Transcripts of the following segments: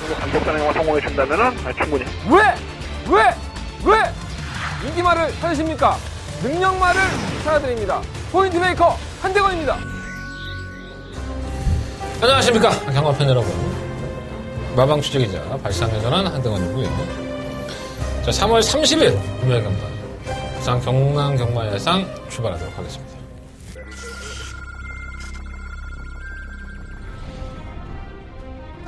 정도 간격 단행만 성공해 준다면은 충분히. 왜 인기말을 찾으십니까? 능력말을 찾아드립니다. 포인트 메이커 한대건입니다. 안녕하십니까 경마팬 여러분. 마방 취재기자 발상에 전한 한대건이고요. 자, 3월 30일 금요일 경마 부산 경남 경마예상 출발하도록 하겠습니다.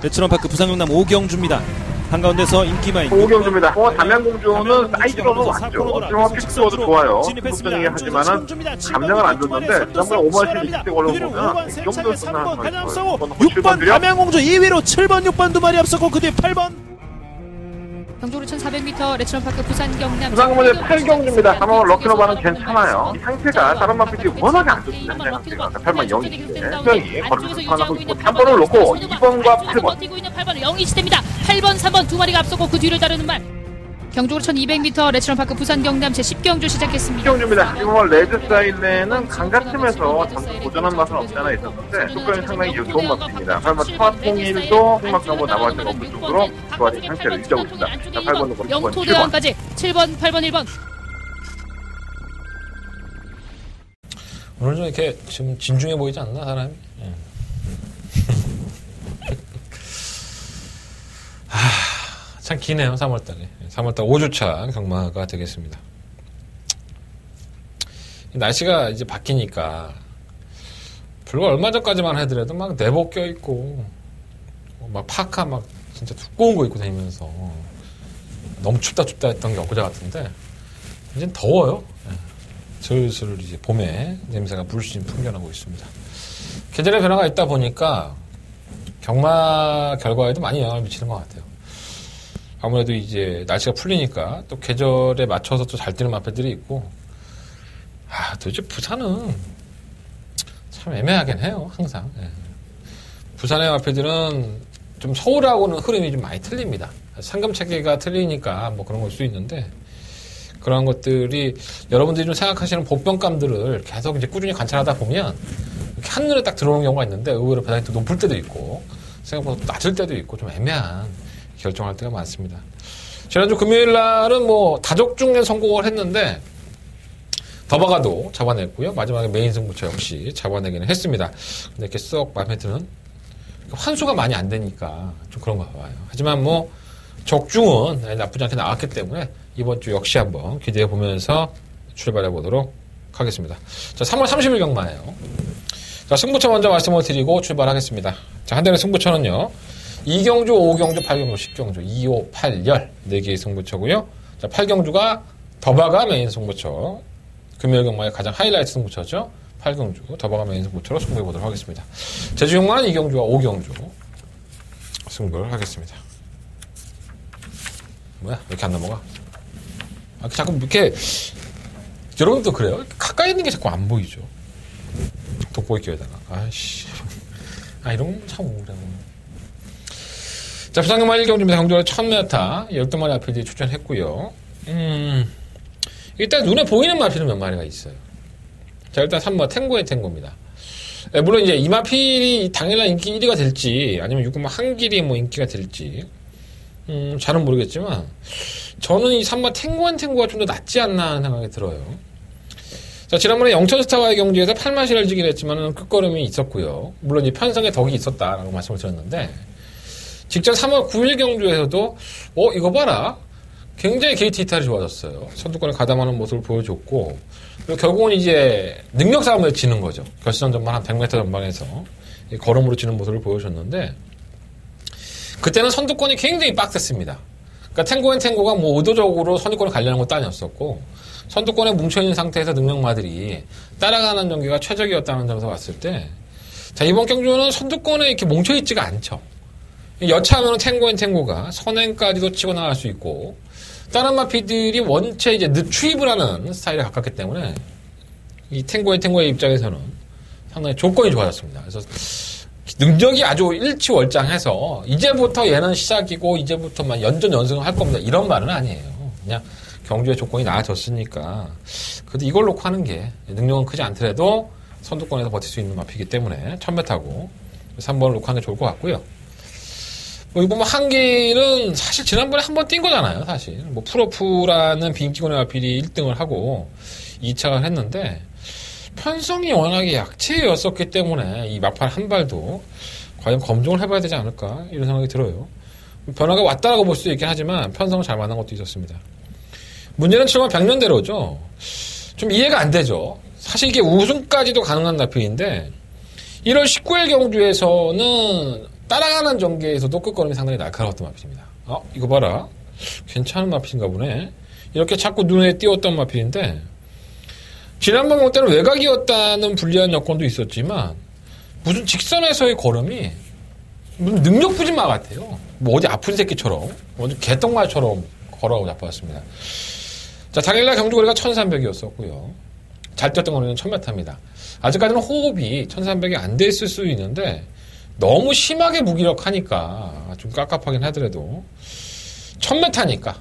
레츠런파크 부산경남 오경주입니다. 한가운데서 인기마인 오경주입니다. 담양공주는 사이즈로는 왔죠. 좀 픽스도 좋아요. 공격적이긴 하지만은 감량을 안 줬는데 지난번에 5번씩 20대 걸어보면 이 정도 끝나는 거예요. 6번 담양공주 2위로 7번 6번 두 마리 앞서고 그 뒤에 8번 경주로 1400m 레츠런파크 부산 경남 부산공무제 8경주입니다. 3번 럭키노바는 괜찮아요. 이 상태가 다른 마피들이 워낙에 안 좋습니다. 8번 0인데 수영이 걸음을 하나고 있고 3번을 놓고 2번과 8번 뛰고 있는 8번은 0이 시대입니다. 8번 3번 두 마리가 앞서고 그 뒤를 따르는 말 경주로 1200m 레츠런파크 부산 경남 제10경주 시작했습니다. 10경주입니다. 지금 레드 사이드는 강가틈에서 전투 도전한 맛은 없지 않아 있었는데 조건이 상당히 좋은 맛입니다. 8번 터통일도 승막도 한번 남아있는 거 없을 정도로 좋아진 상태를 유지하고 있습니다. 자, 8번은 9번, 영토대왕까지 7번, 8번, 1번. 오늘 좀 이렇게 지금 진중해 보이지 않나 사람이? 참 기네요. 3월달에 3월달 5주차 경마가 되겠습니다. 날씨가 이제 바뀌니까 불과 얼마 전까지만 해더라도 막 내복 껴있고 막 파카 막 진짜 두꺼운 거 입고 다니면서 너무 춥다 했던 게 엊그제 같은데 이제 더워요. 슬슬 이제 봄에 냄새가 물씬 풍겨나고 있습니다. 계절의 변화가 있다 보니까 경마 결과에도 많이 영향을 미치는 것 같아요. 아무래도 이제 날씨가 풀리니까 또 계절에 맞춰서 또 잘 뛰는 마패들이 있고, 도대체 부산은 참 애매하긴 해요, 항상. 예. 부산의 마패들은 좀 서울하고는 흐름이 좀 많이 틀립니다. 상금 체계가 틀리니까 뭐 그런 걸 수 있는데, 그런 것들이 여러분들이 좀 생각하시는 보병감들을 계속 이제 꾸준히 관찰하다 보면 이렇게 한눈에 딱 들어오는 경우가 있는데 의외로 배당이 또 높을 때도 있고 생각보다 또 낮을 때도 있고 좀 애매한 결정할 때가 많습니다. 지난주 금요일 날은 뭐 다적중에 성공을 했는데 더바가도 잡아냈고요. 마지막에 메인 승부처 역시 잡아내기는 했습니다. 근데 이렇게 썩 마음에 드는 환수가 많이 안 되니까 좀 그런가 봐요. 하지만 뭐 적중은 나쁘지 않게 나왔기 때문에 이번 주 역시 한번 기대해 보면서 출발해 보도록 하겠습니다. 자, 3월 30일 경마예요. 자, 승부처 먼저 말씀을 드리고 출발하겠습니다. 자, 한대는 승부처는요. 2경주, 5경주, 8경주, 10경주, 2, 5, 8, 10 4개의 승부처고요. 자, 8경주가 더바가 메인 승부처. 금요일 경마의 가장 하이라이트 승부처죠. 8경주, 더바가 메인 승부처로 승부해 보도록 하겠습니다. 제주 경마는 2경주와 5경주 승부를 하겠습니다. 뭐야? 왜 이렇게 안 넘어가? 자꾸 이렇게 여러분도 그래요? 가까이 있는 게 자꾸 안 보이죠. 돋보이기에다가 아이씨, 이런 건 참 우울해. 자, 부산경마 1경주입니다. 경주로 1000m 12마리 마필들이 출전했고요. 일단 눈에 보이는 마필은 몇 마리가 있어요. 자, 일단 3번 탱고의 탱고입니다. 물론 이제 이 마필이 당일날 인기 1위가 될지 아니면 6번 한길이 뭐 인기가 될지 잘은 모르겠지만 저는 이 3번 탱고한 탱고가 좀 더 낫지 않나 하는 생각이 들어요. 자, 지난번에 영천스타와의 경기에서 8마시를 지긴 했지만 끝걸음이 있었고요. 물론 이 편성에 덕이 있었다라고 말씀을 드렸는데 직전 3월 9일 경주에서도 이거 봐라. 굉장히 게이트 이탈이 좋아졌어요. 선두권에 가담하는 모습을 보여줬고 그리고 결국은 이제 능력 싸움을 지는 거죠. 결승전 전반 한 100m 전방에서 걸음으로 지는 모습을 보여줬는데 그때는 선두권이 굉장히 빡셌습니다. 그러니까 탱고가 뭐 의도적으로 선두권을 가려는 것도 아니었었고 선두권에 뭉쳐있는 상태에서 능력마들이 따라가는 전개가 최적이었다는 점에서 봤을 때 자, 이번 경주는 선두권에 이렇게 뭉쳐있지가 않죠. 여차하면 탱고가 선행까지도 치고 나갈 수 있고 다른 마피들이 원체 이제 늦추입을 하는 스타일에 가깝기 때문에 이 탱고의 입장에서는 상당히 조건이 좋아졌습니다. 그래서 능력이 아주 일치월장해서 이제부터 얘는 시작이고 이제부터만 연전연승을 할 겁니다. 이런 말은 아니에요. 그냥 경주의 조건이 나아졌으니까 그래도 이걸 놓고 하는 게 능력은 크지 않더라도 선두권에서 버틸 수 있는 마피이기 때문에 1000m하고 3번을 놓고 하는 게 좋을 것 같고요. 이거 한길은 사실 지난번에 한 번 뛴 거잖아요, 사실. 프로프라는 빈기권의 마필이 1등을 하고 2차를 했는데, 편성이 워낙에 약체였었기 때문에 이 마팔 한 발도 과연 검증을 해봐야 되지 않을까 이런 생각이 들어요. 변화가 왔다라고 볼 수도 있긴 하지만 편성을 잘 만난 것도 있었습니다. 문제는 7번 100년대로죠. 좀 이해가 안 되죠. 사실 이게 우승까지도 가능한 나필인데 1월 19일 경주에서는 따라가는 전개에서도 끝걸음이 상당히 날카로웠던 마필입니다. 이거 봐라. 괜찮은 마필인가 보네. 이렇게 자꾸 눈에 띄었던 마필인데 지난번 공 때는 외곽이었다는 불리한 여건도 있었지만 무슨 직선에서의 걸음이 무슨 능력 부진 마 같아요. 어디 아픈 새끼처럼 어디 개똥말처럼 걸어가고 잡았습니다. 자, 당일날 경주거리가 1300이었었고요. 잘 뛰었던 거리는 1000m입니다. 아직까지는 호흡이 1300이 안 됐을 수 있는데 너무 심하게 무기력하니까 좀 깝깝하긴 하더라도 1000m니까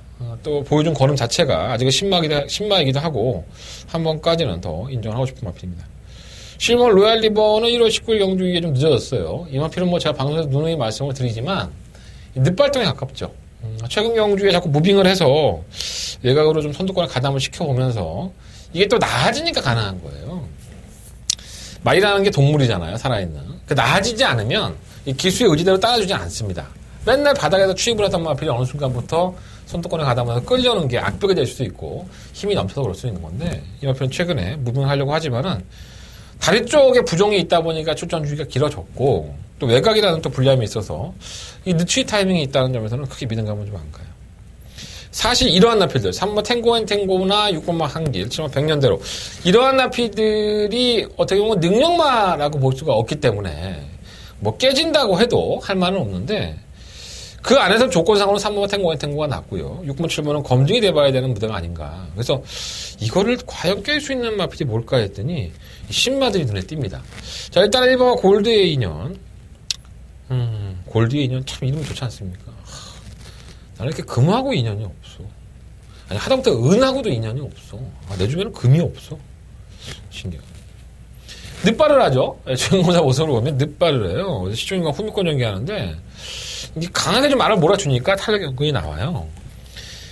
또 보여준 걸음 자체가 아직은 신마이기도 하고 한 번까지는 더 인정하고 싶은 마필입니다. 실버 로얄 리버는 1월 19일 경주 이게 좀 늦어졌어요. 이 마필은 제가 방송에서 누누이 말씀을 드리지만 늦발등에 가깝죠. 최근 경주에 자꾸 무빙을 해서 외곽으로 좀 선두권을 가담을 시켜보면서 이게 또 나아지니까 가능한 거예요. 말이라는 게 동물이잖아요, 살아있는. 나아지지 않으면 이 기수의 의지대로 따라주지 않습니다. 맨날 바닥에서 추입을 하던 마필이 어느 순간부터 선두권에 가담해서 끌려오는 게 악벽이 될 수도 있고 힘이 넘쳐서 그럴 수 있는 건데 이 마필은 최근에 무빙을 하려고 하지만은 다리 쪽에 부종이 있다 보니까 출전 주기가 길어졌고 또 외곽이라는 또 불리함이 있어서 이 늦추기 타이밍이 있다는 점에서는 크게 믿음감은 좀 안 가요. 사실 이러한 나필들 3번 탱고나 6번 한길 7번 100년대로 이러한 나필들이 어떻게 보면 능력마라고 볼 수가 없기 때문에 깨진다고 해도 할 말은 없는데 그 안에서 조건상으로 3번 탱고가 낫고요. 6번 7번은 검증이 돼봐야 되는 무대가 아닌가. 그래서 이거를 과연 깰 수 있는 마필이 뭘까 했더니 신마들이 눈에 띕니다. 자, 일단 1번은 골드의 인연. 골드의 인연 참 이름이 좋지 않습니까? 나는 이렇게 금하고 인연이 없어. 아니, 하다못해 은하고도 인연이 없어. 내 주변에는 금이 없어. 신기하다. 늦발을 하죠. 주인공사 모습을 보면 늦발을 해요. 시종인과 후미권 연기하는데 이게 강하게 좀 말을 몰아주니까 탄력 연근이 나와요.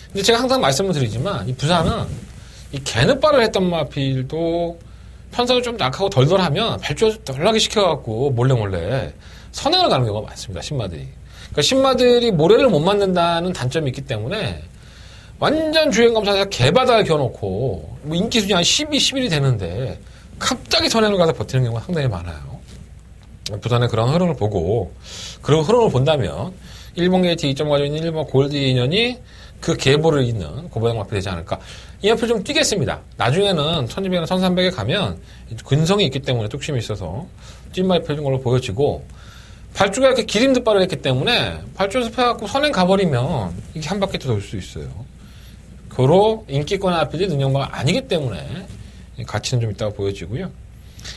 근데 제가 항상 말씀을 드리지만 이 부산은 이 개늦발을 했던 마필도 편성을 좀 약하고 덜덜하면 발주해서 덜나게 시켜갖고 몰래 선행을 가는 경우가 많습니다. 신마들이. 그러니까 신마들이 모래를 못 만든다는 단점이 있기 때문에 완전 주행검사에서 개바닥을 겨놓고 인기 수준이 한 12, 11이 되는데 갑자기 선행을 가서 버티는 경우가 상당히 많아요. 부산의 그런 흐름을 보고 그런 흐름을 본다면 1번 게이트 2점 가지고 있는 1번 골드 인연이 그 계보를 잇는 고보장 마필이 되지 않을까. 이 앞을 좀 뛰겠습니다. 나중에는 1200이나 1300에 가면 근성이 있기 때문에 뚝심이 있어서 찐마이 펴진 걸로 보여지고 발주가 이렇게 기림듯발을 했기 때문에 발주 연습해갖고 선행 가버리면 이게 한 바퀴 더 돌 수 있어요. 고로 인기권 앞필이 능력마가 아니기 때문에 가치는 좀 있다고 보여지고요.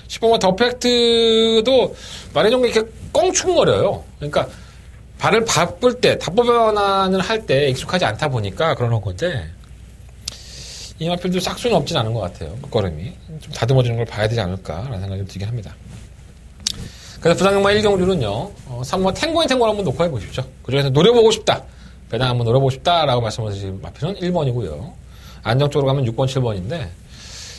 10번과 더 팩트도 말의 종가 이렇게 껑충거려요. 그러니까 발을 바쁠 때, 답보 변환을 할 때 익숙하지 않다 보니까 그러는 건데 이 마필도 싹수는 없진 않은 것 같아요. 걸음이 좀 다듬어지는 걸 봐야 되지 않을까라는 생각이 좀 들긴 합니다. 그래서 부산경마 1경주는요 3번 탱고를 한번 놓고 해보십시오. 그중에서 노려보고 싶다, 배당 한번 노려보고 싶다라고 말씀을 드린 마필은 1번이고요 안정적으로 가면 6번 7번인데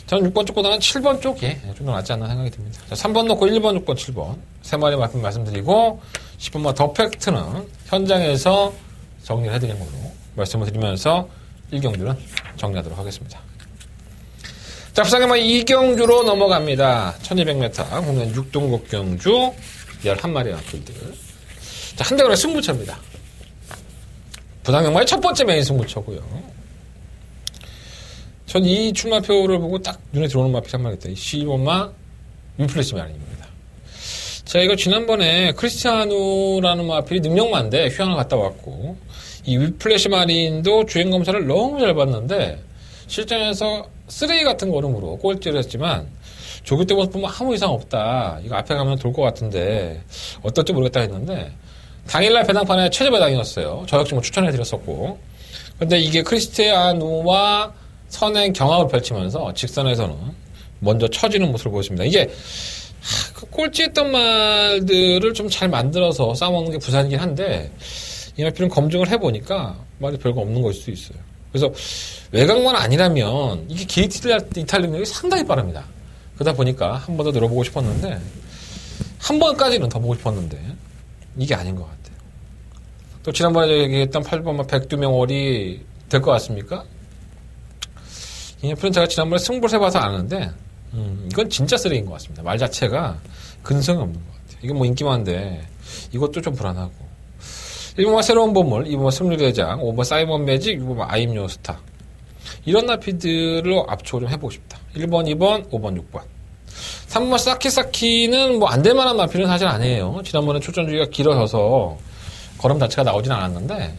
저는 6번 쪽보다는 7번 쪽이 좀 더 낫지 않나 생각이 듭니다. 자, 3번 놓고 1번, 6번, 7번 세 마리 말씀드리고 10번만 더 팩트는 현장에서 정리를 해드리는 걸로 말씀을 드리면서 1경주는 정리하도록 하겠습니다. 자, 부산경마 2경주로 넘어갑니다. 1200m 국내 6등급 경주 11마리의 마필들. 자, 한 대거리 승부처입니다. 부산경마의 첫 번째 메인 승부처고요. 전 이 출마표를 보고 딱 눈에 들어오는 마필이 한 마리 있다. 이 시로마 위플래시 마린입니다. 자, 이거 지난번에 크리스티아누라는 마필이 능력만데 휴양을 갔다 왔고 이 위플래시 마린도 주행 검사를 너무 잘 봤는데 실전에서 쓰레기 같은 걸음으로 꼴찌를 했지만 조교 때 모습 보면 아무 이상 없다. 이거 앞에 가면 돌 것 같은데 어떨지 모르겠다 했는데 당일날 배당판에 최저 배당이었어요. 저 역시 추천해드렸었고 근데 이게 크리스티아누와 선행 경합을 펼치면서 직선에서는 먼저 처지는 모습을 보였습니다. 이게 꼴찌했던 말들을 좀 잘 만들어서 싸워먹는 게 부산이긴 한데 이 마필은 검증을 해보니까 말이 별거 없는 것일 수 있어요. 그래서 외곽만 아니라면 이게 게이트 이탈 능력이 상당히 빠릅니다. 그러다 보니까 한 번 더 늘어보고 싶었는데 한 번까지는 더 보고 싶었는데 이게 아닌 것 같아요. 또 지난번에 얘기했던 8번만 백두명월이 될 것 같습니까? 이 마필은 제가 지난번에 승부를 해봐서 아는데 이건 진짜 쓰레기인 것 같습니다. 말 자체가 근성이 없는 것 같아요. 이게 뭐 인기만한데 이것도 좀 불안하고 1번만 새로운 보물, 2번만 승리대장, 5번 사이먼 매직, 6번 아임요 스타 이런 나피들로 압축을 좀 해보고 싶다. 1번, 2번, 5번, 6번 3번만 사키사키는 뭐 안 될 만한 나피는 사실 아니에요. 지난번에 출전 주기가 길어져서 걸음 자체가 나오진 않았는데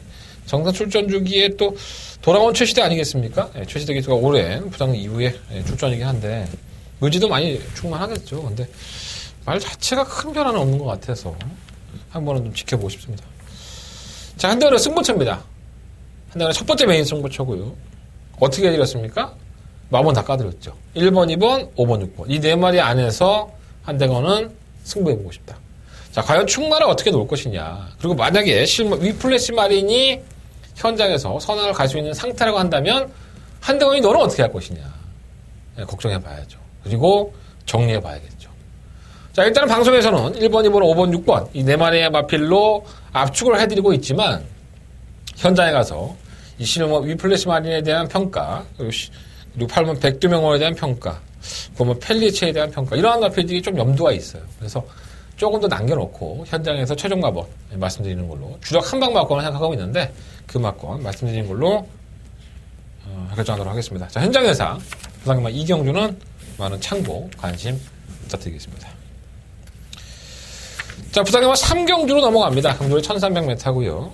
정상 출전 주기에 또 돌아온 최시대 아니겠습니까? 예, 최시대 기수가 오랜 부상 이후에 출전이긴 한데 의지도 많이 충만하겠죠. 근데 말 자체가 큰 변화는 없는 것 같아서 한 번은 좀 지켜보고 싶습니다. 자, 한대원은 승부처입니다. 한대원은 첫 번째 메인 승부처고요. 어떻게 해드렸습니까? 마번 다 까드렸죠. 1번, 2번, 5번, 6번. 이 네 마리 안에서 한대원은 승부해보고 싶다. 자, 과연 충마를 어떻게 놓을 것이냐. 그리고 만약에 위플래시 마린이 현장에서 선언을 갈 수 있는 상태라고 한다면 한대원이 너는 어떻게 할 것이냐. 네, 걱정해봐야죠. 그리고 정리해봐야겠죠. 자, 일단은 방송에서는 1번, 2번, 5번, 6번 이 네 마리의 마필로 압축을 해드리고 있지만 현장에 가서 이 실버 위플래시 마린에 대한 평가 그리고 8번 백두명월에 대한 평가 9번 펠리체에 대한 평가 이러한 마필들이 좀 염두가 있어요. 그래서 조금 더 남겨놓고 현장에서 최종 마번 말씀드리는 걸로 주력 한방 마건을 생각하고 있는데 그 마건 말씀드리는 걸로 결정하도록 하겠습니다. 자, 현장 예상 부상마 이경주는 많은 참고 관심 부탁드리겠습니다. 자, 부상마 3경주로 넘어갑니다. 경주의 1300m고요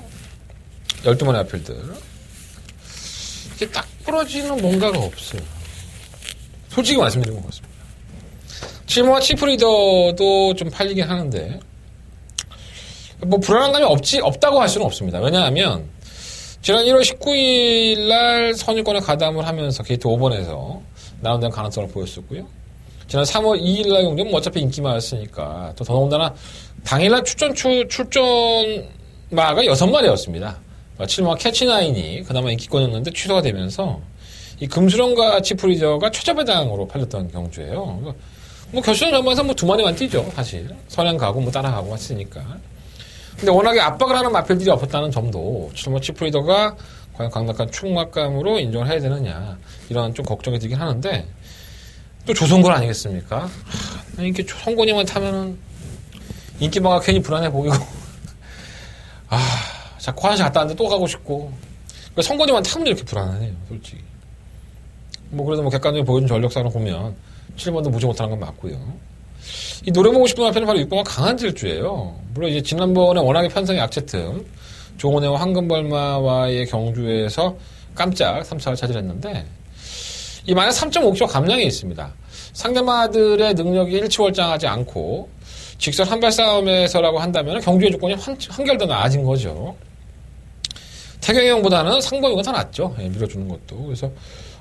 12번의 아필들 이게 딱 부러지는 뭔가가 없어요. 솔직히 말씀드리는 것 같습니다. 7번과 치프리더도 좀 팔리긴 하는데 뭐 불안한 감이 없다고 할 수는 없습니다. 왜냐하면 지난 1월 19일 날 선유권에 가담을 하면서 게이트 5번에서 나온다는 가능성을 보였었고요. 지난 3월 2일 날 경기는 뭐 어차피 인기마였으니까 또 더더군다나 당일날 출전마가 6마리였습니다. 7번과 캐치나인이 그나마 인기권이었는데 취소가 되면서 이 금수령과 치프리저가 최저배당으로 팔렸던 경주예요. 뭐 결승 전반에서 뭐 2마리만 뛰죠, 사실. 선행 가고 뭐 따라가고 했으니까. 근데 워낙에 압박을 하는 마필들이 없었다는 점도 7번 치프리더가 과연 강력한 충막감으로 인정을 해야 되느냐 이런 좀 걱정이 들긴 하는데 또 조선골 아니겠습니까? 이렇게 성곤이만 타면은 인기마가 괜히 불안해 보이고 자꾸 화장실 갔다 왔는데 또 가고 싶고 성곤이만 타면 이렇게 불안하네요, 솔직히. 뭐 그래도 뭐 객관적으로 보여준 전력상으로 보면 7번도 무지 못하는 건 맞고요. 이 노려보고 싶은 앞에는 바로 6번과 강한 질주예요. 물론 이제 지난번에 워낙에 편성이 약체틈 조은혜와 황금벌마와의 경주에서 깜짝 3차를 차지했는데 이 만약 3.5kg 감량이 있습니다. 상대마들의 능력이 일치월장하지 않고 직선 한발 싸움에서라고 한다면 경주의 조건이 한결 더 나아진 거죠. 태경이 형보다는 상범이가 더 낫죠. 예, 밀어주는 것도. 그래서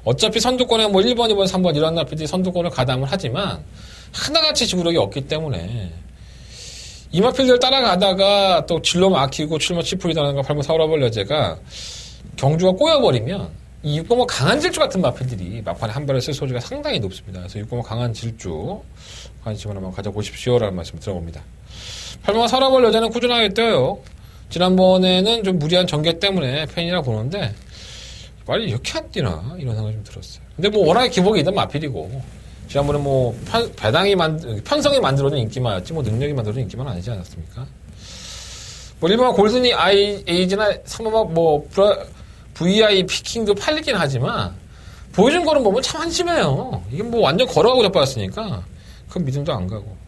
어차피 선두권에 뭐 1번, 2번, 3번 이런 나피들이 선두권을 가담을 하지만 하나같이 지구력이 없기 때문에 이 마필들 따라가다가 또 진로 막히고 7번 치프리다는가 8번 사우라벌려제가 경주가 꼬여버리면 이 6번호 강한 질주 같은 마필들이 막판에 한 발을 쓸 소리가 상당히 높습니다. 그래서 6번호 강한 질주 관심을 한번 가져보십시오라는 말씀을 들어봅니다. 8번 사우라벌려제는 꾸준하게 떠요. 지난번에는 좀 무리한 전개 때문에 팬이라 보는데 빨리 이렇게 안 뛰나 이런 생각이 좀 들었어요. 근데 뭐 워낙에 기복이 있는 마필이고 지난번에 뭐 편성이 만들어진 인기만이었지 뭐 능력이 만들어진 인기만 아니지 않았습니까? 뭐 일반 골든이 에이지나 3번 뭐 VI 피킹도 팔리긴 하지만 보여준 거는 보면 참 한심해요. 이게 뭐 완전 걸어가고 자빠졌으니까 그건 믿음도 안 가고.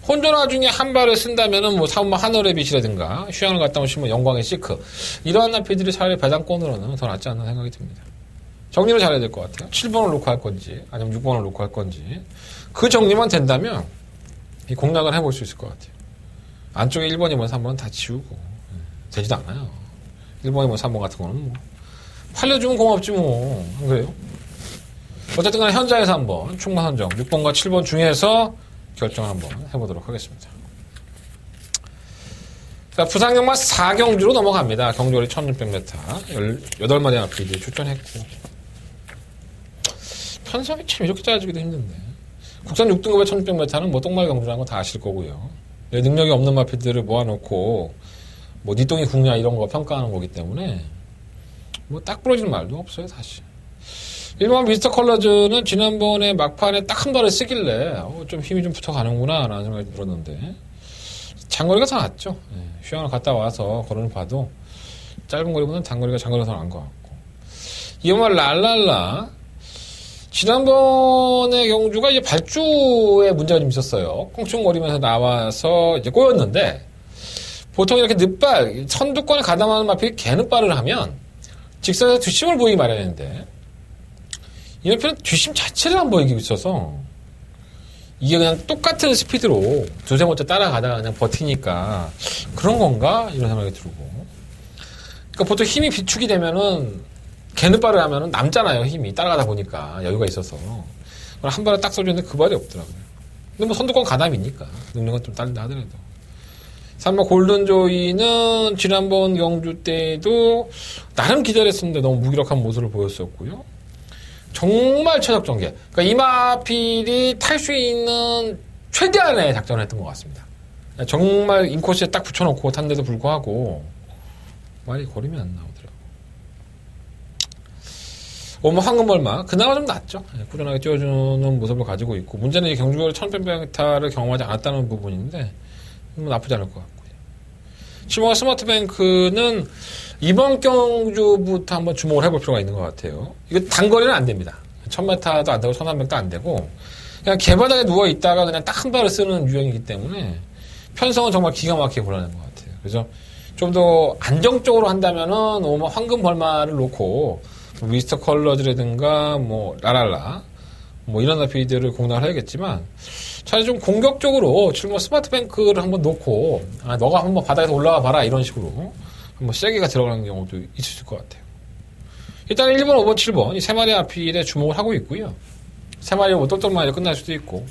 혼전화 중에 한 발을 쓴다면은 뭐 사무마 하늘의 빛이라든가 휴양을 갔다 오시면 영광의 시크 이러한 나피들이 차라리 배당권으로는 더 낫지 않나 생각이 듭니다. 정리를 잘해야 될 것 같아요. 7번을 놓고 할 건지 아니면 6번을 놓고 할 건지 그 정리만 된다면 이 공략을 해볼 수 있을 것 같아요. 안쪽에 1번, 2번, 3번 다 지우고 되지도 않아요. 1번, 2번, 3번 같은 거는 뭐 팔려주면 고맙지 뭐 안 그래요? 어쨌든 간에 현장에서 한번 충만 선정 6번과 7번 중에서 결정을 한번 해보도록 하겠습니다. 자, 부산경마 4경주로 넘어갑니다. 경주거리 1600m. 18마리 앞필드 출전했고. 편성이 참 이렇게 짜여주기도 힘든데. 국산 6등급의 1600m는 뭐 똥말 경주라는 거 다 아실 거고요. 능력이 없는 마필드를 모아놓고 뭐 니 똥이 국냐 이런 거 평가하는 거기 때문에 뭐 딱 부러지는 말도 없어요, 사실. 일반 미스터 컬러즈는 지난번에 막판에 딱 한 발을 쓰길래 좀 힘이 좀 붙어가는구나 라는 생각이 들었는데 장거리가 더 낫죠. 휴양을 갔다 와서 걸음을 봐도 짧은 거리보다는 장거리가 더 나은 것 같고. 이번에 랄랄라 지난번에 경주가 이제 발주에 문제가 좀 있었어요. 꽁충거리면서 나와서 이제 꼬였는데 보통 이렇게 늦발 선두권에 가담하는 마필이 개늦발을 하면 직선에서 뒷심을 보이기 마련인데 이런 편은 뒷심 자체를 안 보이고 있어서 이게 그냥 똑같은 스피드로 두세 번째 따라가다가 그냥 버티니까 그런 건가? 이런 생각이 들고. 그러니까 보통 힘이 비축이 되면은 개늦발을 하면은 남잖아요, 힘이. 따라가다 보니까 여유가 있어서. 한 발을 딱 쏘줬는데 그 발이 없더라고요. 근데 뭐 선두권 가담이니까. 능력은 좀 딸린다 하더라도. 3번 골든조이는 지난번 경주 때도 나름 기다렸었는데 너무 무기력한 모습을 보였었고요. 정말 최적 전개. 그러니까 이마필이 탈 수 있는 최대한의 작전을 했던 것 같습니다. 정말 인코스에 딱 붙여놓고 탄데도 불구하고 말이 거림이 안 나오더라고요. 뭐 황금벌마 그나마 좀 낫죠. 꾸준하게 뛰어주는 모습을 가지고 있고 문제는 이 경주거리 1600m를 경험하지 않았다는 부분인데 뭐 나쁘지 않을 것 같고요. 7번 스마트뱅크는 이번 경주부터 한번 주목을 해볼 필요가 있는 것 같아요. 이거 단거리는 안 됩니다. 1000m도 안 되고 1300도 안 되고 그냥 개바닥에 누워있다가 그냥 딱 한 발을 쓰는 유형이기 때문에 편성은 정말 기가 막히게 곤란한 것 같아요. 그래서 좀 더 안정적으로 한다면은 오면 황금벌마를 놓고 뭐 미스터 컬러즈라든가 뭐 라랄라 뭐 이런 아피들을 공략을 해야겠지만 차라리 좀 공격적으로 지금 스마트뱅크를 한번 놓고 너가 한번 바닥에서 올라와 봐라 이런 식으로 한번 세게가 들어가는 경우도 있을 것 같아요. 일단 1번, 5번, 7번 이 세 마리 아필에 주목을 하고 있고요. 세 마리 뭐 똘똘마리로 끝날 수도 있고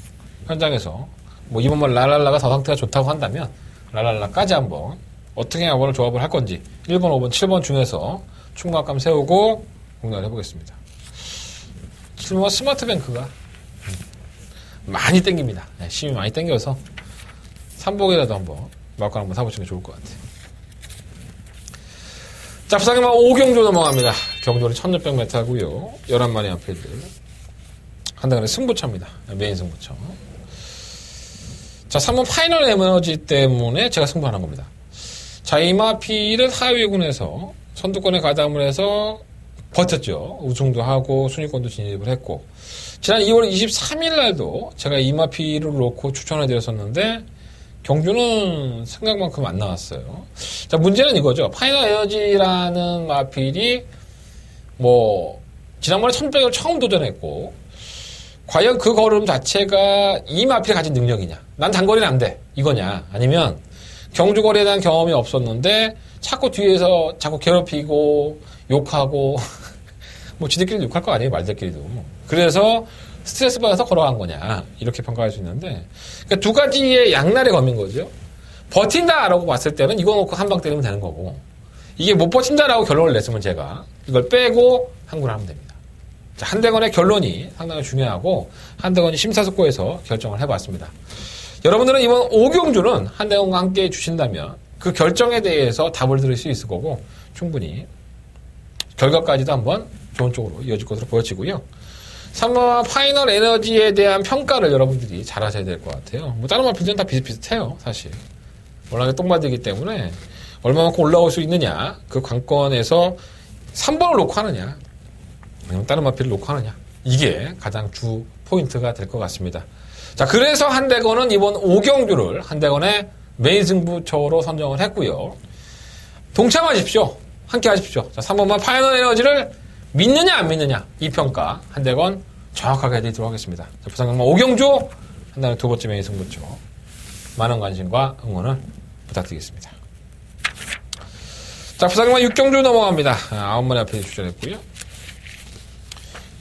현장에서 뭐 이번만 라랄라가 더 상태가 좋다고 한다면 라랄라까지 한번 어떻게 야번을 조합을 할 건지 1번, 5번, 7번 중에서 충각감 세우고 공략을 해보겠습니다. 7번 스마트뱅크가 많이 땡깁니다. 힘이 많이 땡겨서 3복이라도 한번 막관 한번 사보시는 게 좋을 것 같아요. 자, 부산경마 5경주 넘어갑니다. 경주거리 1600m고요. 11마리 앞필드. 한다간에 승부처입니다. 메인 승부처. 자, 3번 파이널 에너지 때문에 제가 승부하는 겁니다. 자, 이마필은 하위군에서 선두권에 가담을 해서 버텼죠. 우승도 하고 순위권도 진입을 했고 지난 2월 23일 날도 제가 이마필을 놓고 추천해 드렸었는데 경주는 생각만큼 안 나왔어요. 자, 문제는 이거죠. 파이널 에너지라는 마필이 뭐 지난번에 1100을 처음 도전했고 과연 그 걸음 자체가 이 마필이 가진 능력이냐. 난 단거리는 안 돼. 이거냐. 아니면 경주거리에 대한 경험이 없었는데 자꾸 뒤에서 자꾸 괴롭히고 욕하고 뭐 지들끼리 욕할 거 아니에요. 말들끼리도. 그래서 스트레스 받아서 걸어간 거냐 이렇게 평가할 수 있는데 그러니까 두 가지의 양날의 검인 거죠. 버틴다라고 봤을 때는 이거 놓고 한 방 때리면 되는 거고 이게 못 버틴다라고 결론을 냈으면 제가 이걸 빼고 항구를 하면 됩니다. 자, 한대건의 결론이 상당히 중요하고 한대건이 심사숙고해서 결정을 해봤습니다. 여러분들은 이번 5경주는 한대건과 함께 주신다면 그 결정에 대해서 답을 들을 수 있을 거고 충분히 결과까지도 한번 좋은 쪽으로 이어질 것으로 보여지고요. 3번 파이널 에너지에 대한 평가를 여러분들이 잘 하셔야 될 것 같아요. 뭐 다른 마필들은 다 비슷비슷해요. 사실 워낙에 똥받이기 때문에 얼마만큼 올라올 수 있느냐 그 관건에서 3번을 놓고 하느냐 아니면 다른 마필을 놓고 하느냐 이게 가장 주 포인트가 될 것 같습니다. 자, 그래서 한대건은 이번 5경주를 한대건의 메인 승부처로 선정을 했고요. 동참하십시오. 함께 하십시오. 자, 3번만 파이널 에너지를 믿느냐 안 믿느냐 이 평가 한대건 정확하게 해드리도록 하겠습니다. 자, 부산경마 5경주 한다는 두 번째 메인 승부처 많은 관심과 응원을 부탁드리겠습니다. 자, 부산경마 6경주 넘어갑니다. 9마리 앞에 출전했고요.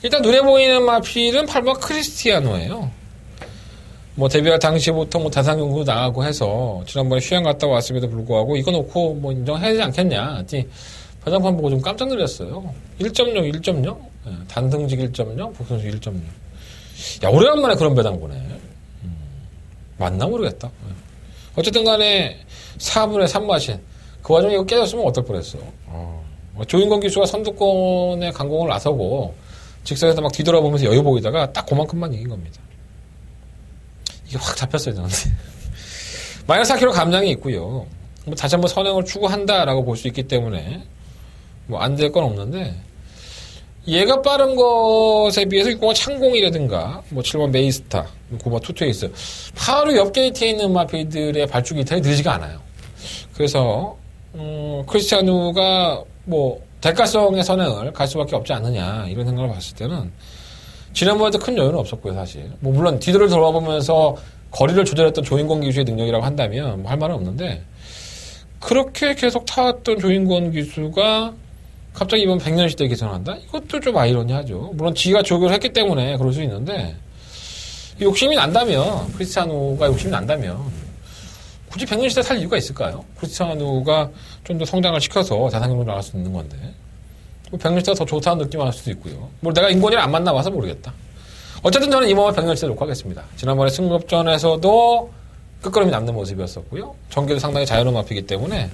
일단 눈에 보이는 마필은 8번 크리스티아노예요. 뭐 데뷔할 당시부터 뭐 다산경구 나가고 해서 지난번에 휴양 갔다 왔음에도 불구하고 이거 놓고 뭐 인정해야 되지 않겠냐. 했더니 배당판 보고 좀 깜짝 놀랐어요. 1.0, 1.0? 예, 단승직 1.0, 복선수 1.0. 야, 오래간만에 그런 배당 보네. 맞나 모르겠다. 예. 어쨌든 간에 4분의 3마신. 그 와중에 이거 깨졌으면 어떨 뻔했어. 조인권 기수가 선두권에 강공을 나서고 직선에서 막 뒤돌아보면서 여유 보이다가 딱 그만큼만 이긴 겁니다. 이게 확 잡혔어야 되는데. 마이너스 4kg 감량이 있고요. 뭐 다시 한번 선행을 추구한다라고 볼 수 있기 때문에 뭐 안 될 건 없는데 얘가 빠른 것에 비해서 6번 창공이라든가 뭐 7번 메이스타, 9번 투투에이스 바로 옆 게이트에 있는 마피들의 발주기 이탈이 느리지가 않아요. 그래서 크리스티아누가 뭐 대가성의 선행을 갈 수밖에 없지 않느냐 이런 생각을 봤을 때는 지난번에도 큰 여유는 없었고요. 사실 뭐 물론 뒤를 돌아보면서 거리를 조절했던 조인권 기수의 능력이라고 한다면 뭐 할 말은 없는데 그렇게 계속 타왔던 조인권 기수가 갑자기 이번 100년 시대에 개선한다? 이것도 좀 아이러니하죠. 물론 지가 조교를 했기 때문에 그럴 수 있는데 욕심이 난다면 크리스티아누가 욕심이 난다면 굳이 100년 시대 살 이유가 있을까요? 크리스티아누가 좀 더 성장을 시켜서 자산경으로 나갈 수 있는 건데 100년 시대가 더 좋다는 느낌을 할 수도 있고요. 뭐 내가 인권이랑 안 만나봐서 모르겠다. 어쨌든 저는 이번에 100년 시대 놓고 하겠습니다. 지난번에 승급전에서도 끝걸음이 남는 모습이었었고요. 전개도 상당히 자유로운 마피이기 때문에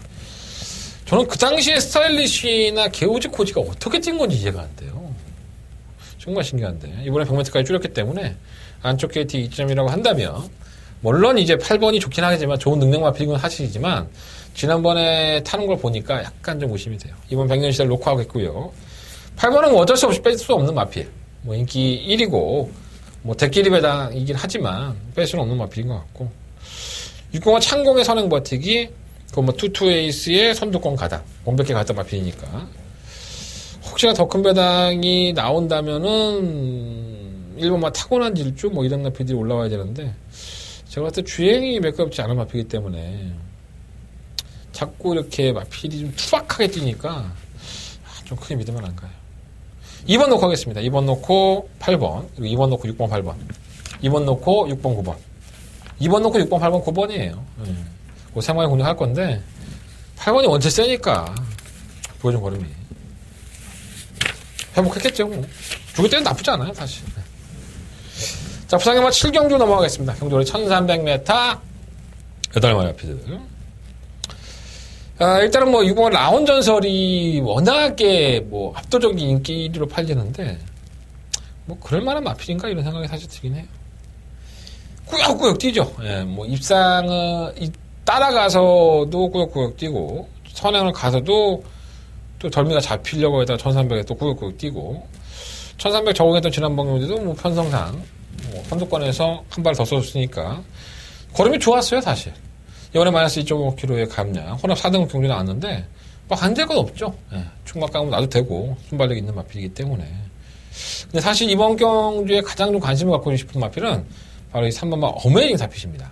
저는 그 당시에 스타일리쉬나 게오지 코지가 어떻게 뛴 건지 이해가 안 돼요. 정말 신기한데 이번에 100m까지 줄였기 때문에 안쪽 게이트 2점이라고 한다면 물론 이제 8번이 좋긴 하겠지만 좋은 능력 마피인 건 사실이지만 지난번에 타는 걸 보니까 약간 좀 의심이 돼요. 이번 100년 시대를 놓고 하겠고요. 8번은 뭐 어쩔 수 없이 뺄 수 없는 마피. 뭐 인기 1위고 뭐 대끼리 배당이긴 하지만 뺄 수는 없는 마피인 것 같고 6공화 창공의 선행 버티기 그 뭐 투투에이스의 선두권 가당 공백기 갔다 마피니까 혹시나 더 큰 배당이 나온다면은 1번만 타고난 질주 뭐 이런 마피들이 올라와야 되는데 제가 봤을 때 주행이 매끄럽지 않은 마피이기 때문에 자꾸 이렇게 마필이 좀 투박하게 뛰니까 좀 크게 믿으면 안 가요. 2번 놓고 하겠습니다. 2번 놓고 8번 그리고 2번 놓고 6번 8번 2번 놓고 6번 9번 2번 놓고 6번 8번 9번이에요. 그 생활에 공략할 건데 8번이 원체 세니까 보여준 걸음이 회복했겠죠. 뭐. 죽을 때는 나쁘지 않아요 사실. 자, 부산경마 7경주 넘어가겠습니다. 경주리 1300m 8마리 마피들. 일단은 뭐 6번 라온 전설이 워낙에 뭐 압도적인 인기 1위로 팔리는데 뭐 그럴 만한 마필인가 이런 생각이 사실 들긴 해요. 꾸역꾸역 뛰죠. 예, 뭐 입상은 따라가서도 꾸역꾸역 뛰고 선행을 가서도 또 덜미가 잡히려고 해다가 1300에 또 꾸역꾸역 뛰고 1300 적응했던 지난번 경주도 뭐 편성상 뭐 선두권에서 한 발 더 써줬으니까 걸음이 좋았어요 사실. 이번에 마이너스 2.5kg의 감량 혼합 4등 경주 나왔는데 막 안 될 건 없죠. 예, 충막 감으면 놔도 되고 순발력 있는 마필이기 때문에. 근데 사실 이번 경주에 가장 좀 관심을 갖고 싶은 마필은 바로 이 3번마 어메이징 사핏입니다.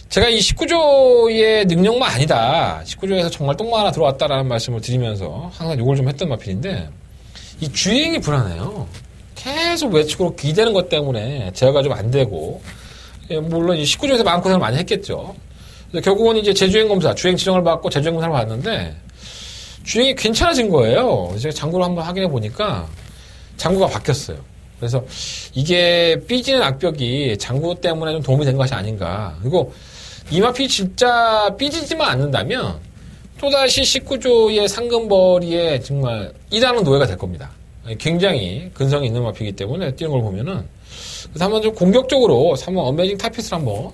제가 이 19조의 능력만 아니다. 19조에서 정말 똥만 하나 들어왔다라는 말씀을 드리면서 항상 욕을 좀 했던 마필인데 이 주행이 불안해요. 계속 외측으로 기대는 것 때문에 제어가 좀 안 되고 물론 이 19조에서 마음고생을 많이 했겠죠. 결국은 이제 재주행 검사, 주행 지정을 받고 재주행 검사를 받았는데 주행이 괜찮아진 거예요. 제가 장구를 한번 확인해 보니까 장구가 바뀌었어요. 그래서 이게 삐지는 악벽이 장구 때문에 좀 도움이 된 것이 아닌가. 그리고 이 마피 진짜 삐지지만 않는다면 또다시 19조의 상금벌이에 정말 일하는 노예가 될 겁니다. 굉장히 근성이 있는 마피이기 때문에 뛰는 걸 보면은 그래서 한번 좀 공격적으로 3번 어메이징 타핏을 한번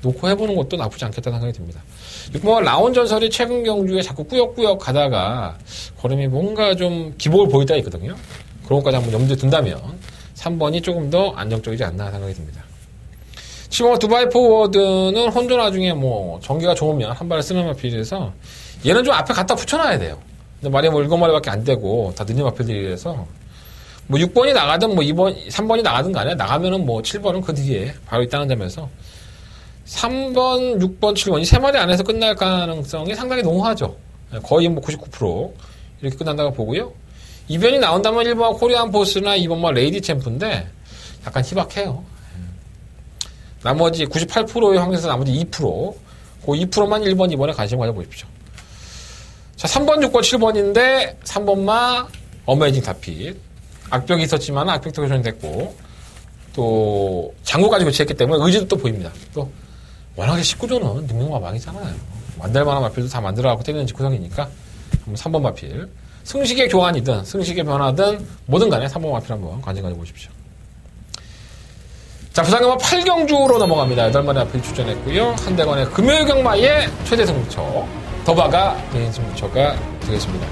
놓고 해보는 것도 나쁘지 않겠다는 생각이 듭니다. 6번 라온 전설이 최근 경주에 자꾸 꾸역꾸역 가다가 걸음이 뭔가 좀 기복을 보이다 있거든요. 그런 것까지 한번 염두에 둔다면 3번이 조금 더 안정적이지 않나 생각이 듭니다. 7번 두바이 포워드는 혼전 와중에 뭐 전기가 좋으면 한 발을 쓰는 마필이라서 얘는 좀 앞에 갖다 붙여놔야 돼요. 근데 말이 뭐 7마리밖에 안 되고 다 느린 마필들이라서 뭐 6번이 나가든 뭐 2번, 3번이 나가든 간에 나가면은 뭐 7번은 그 뒤에 바로 있다는 점에서 3번, 6번, 7번 이 세 마리 안에서 끝날 가능성이 상당히 농후하죠. 거의 뭐 99% 이렇게 끝난다고 보고요. 이변이 나온다면 1번 코리안 포스나 2번만 레이디 챔프인데 약간 희박해요. 나머지 98%의 확률에서 나머지 2%. 그 2%만 1번, 2번에 관심 가져보십시오. 자, 3번, 6번, 7번인데 3번만 어메이징 타핏. 악벽이 있었지만 악벽도 교전이 됐고 또 장구까지 교체했기 때문에 의지도 또 보입니다. 또 워낙에 19조는 능력마 망이잖아요. 만들만한 마필도 다 만들어갖고 때리는 구성이니까 한번 3번 마필. 승식의 교환이든 승식의 변화든 뭐든 간에 3번 마필 한번 관심 가져보십시오. 자, 부산경마 8경주로 넘어갑니다. 8마리 마필 출전했고요. 한대건의 금요일경마의 최대 승부처 더바가 메인 승부처가 되겠습니다.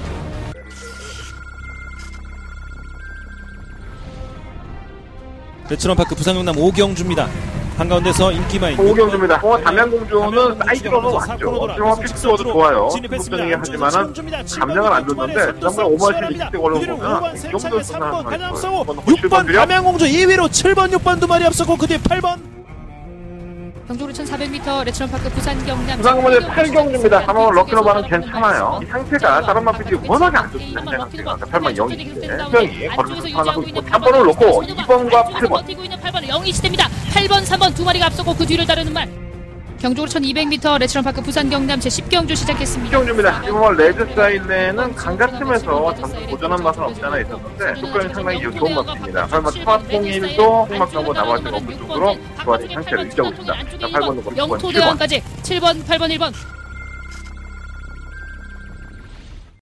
레츠런파크 부산경남 5경주입니다. 한가운데서 인기마인 오경주입니다. 담양공주는 사이즈로는 왔죠. 지금 피스워도 좋아요. 공정이 하지만은 감량을 안 줬는데 지난번에 5만씩 리스트 걸어보면 이 정도 수준한 6번 담양공주 2위로 7번, 6번 두 마리 앞서고 그 뒤에 8번. 경주로 1400m 레츠런파크 부산 경남 부산공주의 8경주입니다. 3번 럭키로바는 괜찮아요. 이 상태가 다른 마필이 워낙에 안 좋습니다. 현재 상태가 8번 0인데 분명히 거리에서 살아나고 있고 3번을 놓고 2번과 8번 버티고 있는 8번 0이 시대입니다. 8번 3번 두 마리가 앞서고 그 뒤를 따르는 말 경주로 1200m 레츠런파크 부산 경남 제10경주 시작했습니다. 10경주입니다. 지금 레드 사일레는 강가쯤에서 전투 도전한 맛은 없잖아 있었는데 조건이 상당히 좋은 맛입니다. 8번 투하통일도 홍막정보 나머지 없는 쪽으로 조화된 상태를 유지하고 있습니다. 자, 8번 놓고 7번 영토대왕까지 7번 8번 1번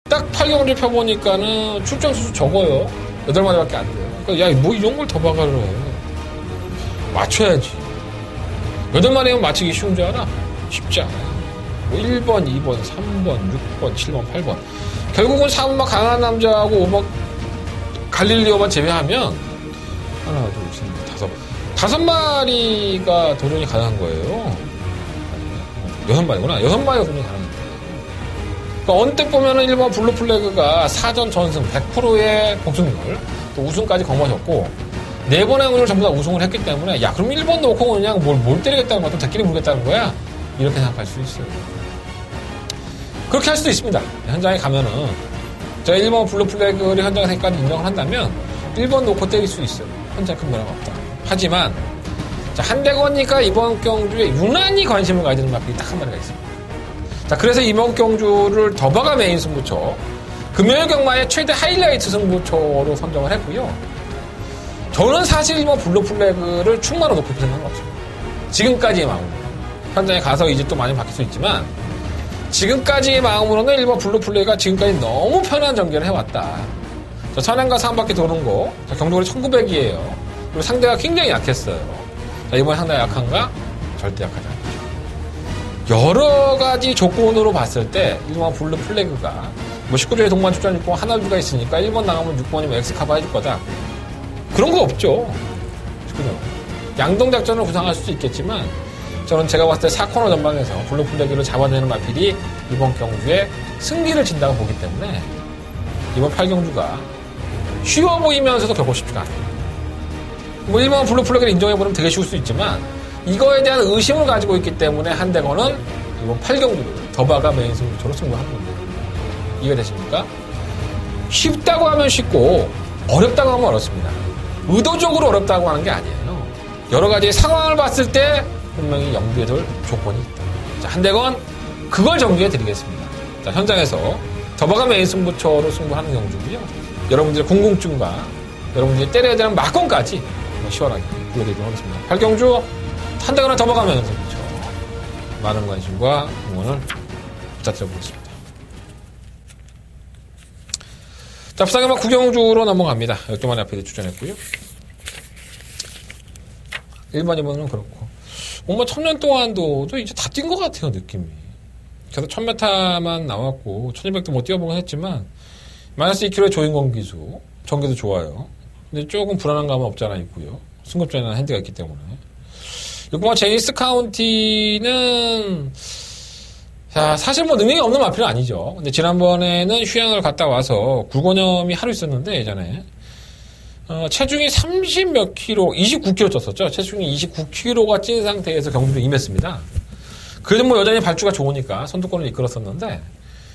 딱 8경주 펴보니까는 출전 수수 적어요. 8마리밖에 안 돼요. 그러니까 야, 뭐 이런 걸 더 박아를 해. 맞춰야지. 8마리면 맞추기 쉬운 줄 알아? 쉽지 않아요. 뭐 1번, 2번, 3번, 6번, 7번, 8번. 결국은 4번만 강한 남자하고 5번 갈릴리오만 제외하면 하나, 둘, 셋, 5마리가 도전이 가능한 거예요. 6마리구나. 6마리가 도전이 가능한 거예요. 그러니까 어느 때 보면은 1번 블루 플래그가 사전 전승 100%의 복승률, 또 우승까지 거머쥐었고, 4번의 운을 전부 다 우승을 했기 때문에, 야, 그럼 1번 놓고 그냥 뭘 때리겠다는 거야? 또 대끼리 물겠다는 거야? 이렇게 생각할 수 있어요. 그렇게 할 수도 있습니다. 현장에 가면은, 제가 1번 블루 플래그를 현장 생까지 인정을 한다면, 1번 놓고 때릴 수 있어요. 현장에 큰 변화가 없다. 하지만, 자, 한대건이가 이번 경주에 유난히 관심을 가야 되는 마필이 딱 한 마리가 있습니다. 자, 그래서 이번 경주를 더바가 메인 승부처, 금요일 경마의 최대 하이라이트 승부처로 선정을 했고요. 저는 사실 이번 블루 플래그를 충만으로 높일 생각은 없습니다. 지금까지의 마음으로. 현장에 가서 이제 또 많이 바뀔 수 있지만, 지금까지의 마음으로는 1번 블루 플래그가 지금까지 너무 편한 전개를 해왔다. 자, 선행과 상바퀴 도는 거, 자, 경주거리 1900이에요. 그리고 상대가 굉장히 약했어요. 자, 이번에 상대가 약한가? 절대 약하지 않죠. 여러 가지 조건으로 봤을 때 1번 블루 플래그가 뭐 19조의 동반 출전 있고 하나 둘가 있으니까 1번 나가면 6번이면 엑스카바 해줄 거다. 그런 거 없죠. 그죠? 양동작전을 구상할 수도 있겠지만 저는 제가 봤을 때 4코너 전방에서 블루 플래그를 잡아내는 마필이 이번 경주에 승리를 진다고 보기 때문에 이번 8경주가 쉬워 보이면서도 결코 쉽지가 않아요. 뭐 1번 블루 플래그를 인정해보면 되게 쉬울 수 있지만 이거에 대한 의심을 가지고 있기 때문에 한대건은 이번 8경주를 더바가 메인 승부처로 승부하는 겁니다. 이해되십니까? 쉽다고 하면 쉽고 어렵다고 하면 어렵습니다. 의도적으로 어렵다고 하는 게 아니에요. 여러 가지 상황을 봤을 때 분명히 염두에 둘 조건이 있다. 자, 한대건 그걸 정리해 드리겠습니다. 자, 현장에서 더바가 메인 승부처로 승부하는 경주고요. 여러분들의 궁금증과 여러분들이 때려야 되는 막건까지 시원하게 불러드리도록 하겠습니다. 8경주 한대건은 더바가 메인 승부처 많은 관심과 응원을 부탁드려보겠습니다. 자, 부산경마 9경주로 넘어갑니다. 10개만의 앞에 출전했고요. 1번, 2번은 그렇고. 뭔가 1000년 동안도 이제 다 뛴 것 같아요, 느낌이. 그래서 1000m만 나왔고, 1200도 못 뛰어보긴 했지만, 마이너스 2kg의 조인권 기수, 전개도 좋아요. 근데 조금 불안한 감은 없잖아 있고요. 승급전에는 핸드가 있기 때문에. 그리고 제니스 카운티는, 자, 사실 뭐 능력이 없는 마필은 아니죠. 근데 지난번에는 휴양을 갔다 와서 굴건염이 하루 있었는데, 예전에. 체중이 30 몇 킬로, 29kg 쪘었죠. 체중이 29kg가 찐 상태에서 경주를 임했습니다. 그래도 뭐 여전히 발주가 좋으니까 선두권을 이끌었었는데,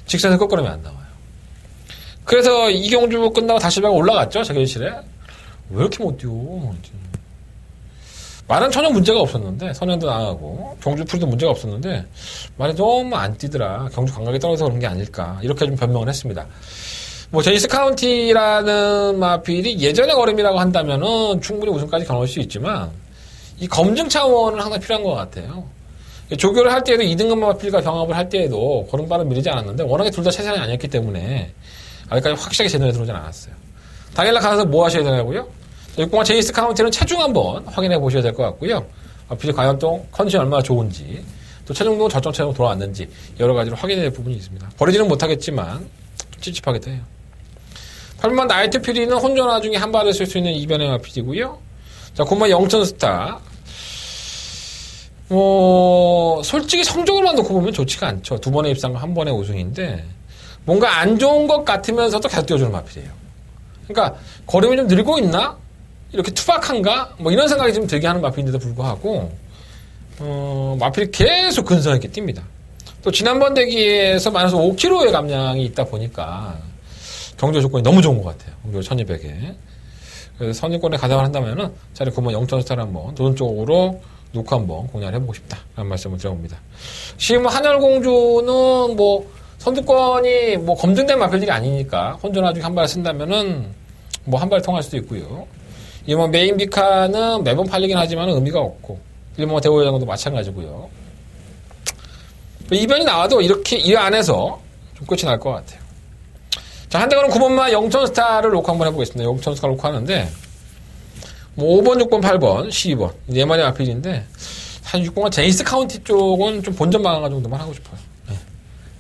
직선에서 끝걸음이 안 나와요. 그래서 이 경주 끝나고 다시 올라갔죠. 재결실에. 왜 이렇게 못 뛰어? 말은 전혀 문제가 없었는데, 선현도 나가고, 경주 풀도 문제가 없었는데, 말이 너무 안 뛰더라. 경주 감각이 떨어져서 그런 게 아닐까. 이렇게 좀 변명을 했습니다. 뭐, 제니스 카운티라는 마필이 예전의 걸음이라고 한다면은 충분히 우승까지 겨룰 수 있지만, 이 검증 차원은 항상 필요한 것 같아요. 조교를 할 때에도 2등급 마필과 병합을 할 때에도 걸음발은 밀리지 않았는데, 워낙에 둘 다 최선이 아니었기 때문에, 아직까지 확실하게 제대로 들어오진 않았어요. 당일날 가서 뭐 하셔야 되냐고요? 6공화 제니스 카운티는 체중 한번 확인해 보셔야 될 것 같고요. 마필이 과연 또 컨디션이 얼마나 좋은지, 또 체중도 절정 체중 돌아왔는지, 여러 가지로 확인해야 될 부분이 있습니다. 버리지는 못하겠지만, 좀 찝찝하기도 해요. 8번 나이트 퓨리는 혼전화 중에 한 발을 쓸 수 있는 이변의 마필이고요. 자, 9번 영천스타. 솔직히 성적으로만 놓고 보면 좋지가 않죠. 2번의 입상과 1번의 우승인데, 뭔가 안 좋은 것 같으면서도 계속 띄워주는 마필이에요. 그러니까, 걸음이 좀 늘고 있나? 이렇게 투박한가? 뭐 이런 생각이 좀 들게 하는 마필인데도 불구하고, 마필이 계속 근성 있게 뜁니다. 또 지난번 대기에서 마이너스 5kg의 감량이 있다 보니까, 경제 조건이 너무 좋은 것 같아요. 1200에. 그래서 선진권에 가담을 한다면은, 차라리 9번 영천스타를 한번 도전 쪽으로 놓고 한번 공략을 해보고 싶다. 라는 말씀을 드려봅니다. 지금 한열공주는 뭐, 선두권이 뭐 검증된 마필들이 아니니까, 혼전화 중에 한 발을 쓴다면은, 뭐 한 발을 통할 수도 있고요. 이번 메인 비카는 매번 팔리긴 하지만 의미가 없고, 일본 대호여장도 마찬가지고요. 이변이 나와도 이렇게 이 안에서 좀 끝이 날 것 같아요. 자, 한대가는 9번만 영천스타를 놓고 한번 해보겠습니다. 영천스타 놓고 하는데, 뭐 5번, 6번, 8번, 12번. 4마리 마필인데, 사실 6번과 제니스 카운티 쪽은 좀 본전 방어 정도만 하고 싶어요. 네.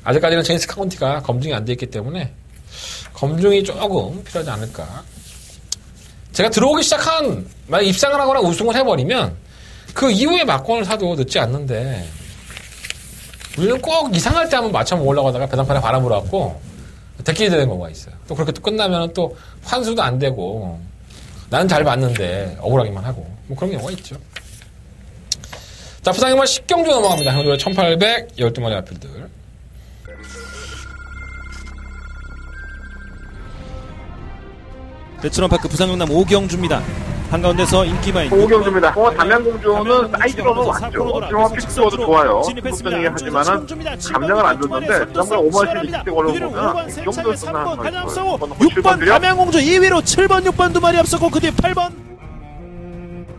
아직까지는 제니스 카운티가 검증이 안 돼 있기 때문에, 검증이 조금 필요하지 않을까. 제가 들어오기 시작한, 만약 입상을 하거나 우승을 해버리면, 그 이후에 막권을 사도 늦지 않는데, 우리는 꼭 이상할 때 한번 맞춰 올라가다가 배당판에 바람 불어갖고, 데끼게 되는 경우가 있어요. 또 그렇게 또 끝나면 또 환수도 안 되고, 나는 잘 봤는데 억울하기만 하고, 뭐 그런 경우가 있죠. 자, 부상경만 10경주 넘어갑니다. 현재 1800, 12마리 마필들. 레츠런파크 부산경남 5경주입니다. 한가운데서 인기마인 오경주입니다. 담양공주는 사이즈로는 왔죠. 지금 피스워도 좋아요. 분명히 하지만은 감량을 안 줬는데 지난번에 5만씩 이렇게 걸어보면 이 정도 쓰나 6번 담양공주 2위로 7번, 6번 두 마리 앞서고 그 뒤에 8번.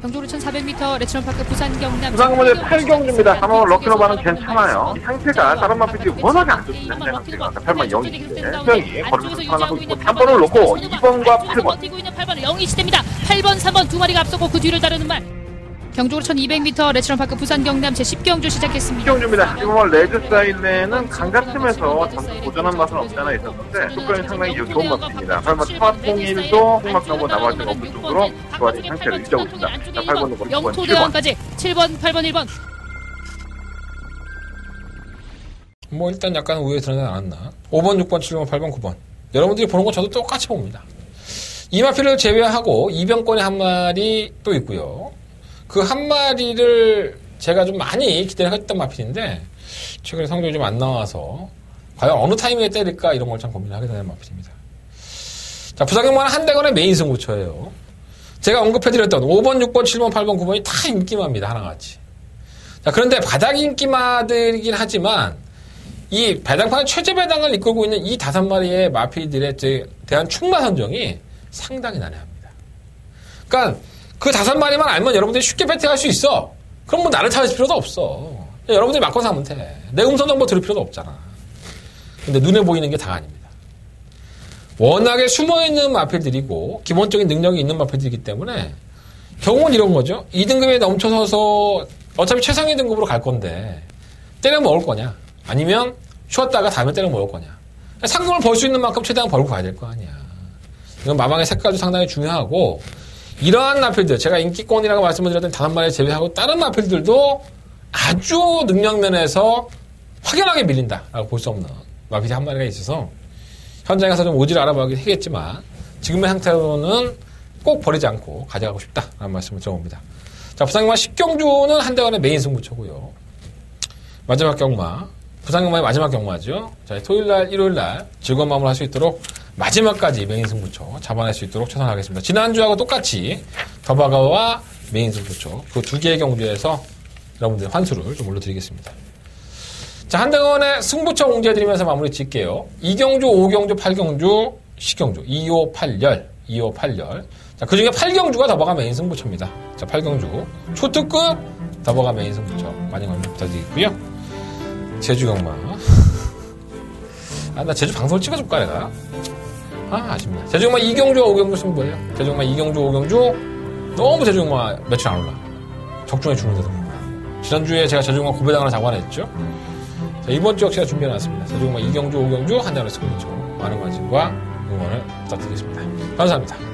경주로 1400m 레츠런파크 부산 경남. 부산공주의 8경주입니다. 아마 럭키로바는 괜찮아요. 이 상태가 다른 마필이 워낙에 안 좋습니다. 상태가 8번 0인데 분명히 걸으면서 살아나고 있고 3번을 놓고 2번과 8번. 버티고 있는 8번은 0이 시됩니다. 8번, 3번 두 마리가 앞서고 그 뒤를 따르는 말. 경주로 1200m 레츠런파크 부산 경남 제10경주 시작했습니다. 10경주입니다. 지금 레드 사일레는 강가쯤에서 전투 도전한 맛은 없잖아 있었는데 조건이 상당히 좋은 맛입니다. 8번 토마통일도 홍막도 한번 나갈 데가 없을 정도로 좋아진 상태를 유지하고 있습니다. 자, 8번 놓고 2번, 7번. 영토대왕까지 7번, 8번, 1번. 뭐 일단 약간 우위에 드러나지 않았나. 5번, 6번, 7번, 8번, 9번. 여러분들이 보는 건 저도 똑같이 봅니다. 이 마필을 제외하고 이병권의 한 마리 또 있고요. 그 한 마리를 제가 좀 많이 기대를 했던 마필인데 최근에 성적이 좀 안 나와서 과연 어느 타이밍에 때릴까 이런 걸 참 고민을 하게 되는 마필입니다. 자, 부산경마는 한대건의 메인 승부처예요. 제가 언급해드렸던 5번, 6번, 7번, 8번, 9번이 다 인기마입니다. 하나같이. 자, 그런데 바닥 인기마들이긴 하지만 이 배당판의 최저 배당을 이끌고 있는 이 5마리의 마필들에 대한 충마 선정이 상당히 난해합니다. 그러니까 그 5마리만 알면 여러분들이 쉽게 배팅할 수 있어. 그럼 뭐 나를 찾을 필요도 없어. 여러분들이 막고 사면 돼. 내 음성 정보 들을 필요도 없잖아. 근데 눈에 보이는 게 다 아닙니다. 워낙에 숨어있는 마필들이고 기본적인 능력이 있는 마필들이기 때문에 경우는 이런 거죠. 2등급에 넘쳐서서 어차피 최상위 등급으로 갈 건데 때려 먹을 거냐, 아니면 쉬었다가 다음에 때려 먹을 거냐. 상금을 벌 수 있는 만큼 최대한 벌고 가야 될 거 아니야. 이건 마방의 색깔도 상당히 중요하고, 이러한 마필들, 제가 인기권이라고 말씀을 드렸던 5마리 제외하고 다른 마필들도 아주 능력면에서 확연하게 밀린다라고 볼 수 없는 마필이 한 마리가 있어서 현장에 가서 좀 오지를 알아보긴 하겠지만 지금의 상태로는 꼭 버리지 않고 가져가고 싶다라는 말씀을 드려봅니다. 자, 부산경마 10경주는 한대관의 메인 승부처고요. 마지막 경마, 부산경마의 마지막 경마죠. 자, 토요일날, 일요일날 즐거운 마음을 할 수 있도록 마지막까지 메인 승부처 잡아낼 수 있도록 최선을 하겠습니다. 지난주하고 똑같이 더바가와 메인 승부처. 그 두 개의 경주에서 여러분들 환수를 좀 올려드리겠습니다. 자, 한대건의 승부처 공지해드리면서 마무리 짓게요. 2경주, 5경주, 8경주, 10경주, 2호 8열, 2호 8열. 자, 그 중에 8경주가 더버가 메인 승부처입니다. 자, 8경주. 초특급 더버가 메인 승부처. 많이 관심 부탁드리고요. 제주 경마. 나 제주 방송을 찍어줄까, 내가? 아쉽네. 제주 경마 2경주와 5경주 승부예요. 제주 경마 2경주, 5경주. 너무 제주 경마 매출 안 올라. 적중에 주는데도. 지난주에 제가 제주 경마 고배당을 장관했죠. 자, 이번 주 역시 제가 준비해놨습니다. 제주 경마 2경주, 5경주 한 장을 쓰고 있죠. 많은 관심과 응원을 부탁드리겠습니다. 감사합니다.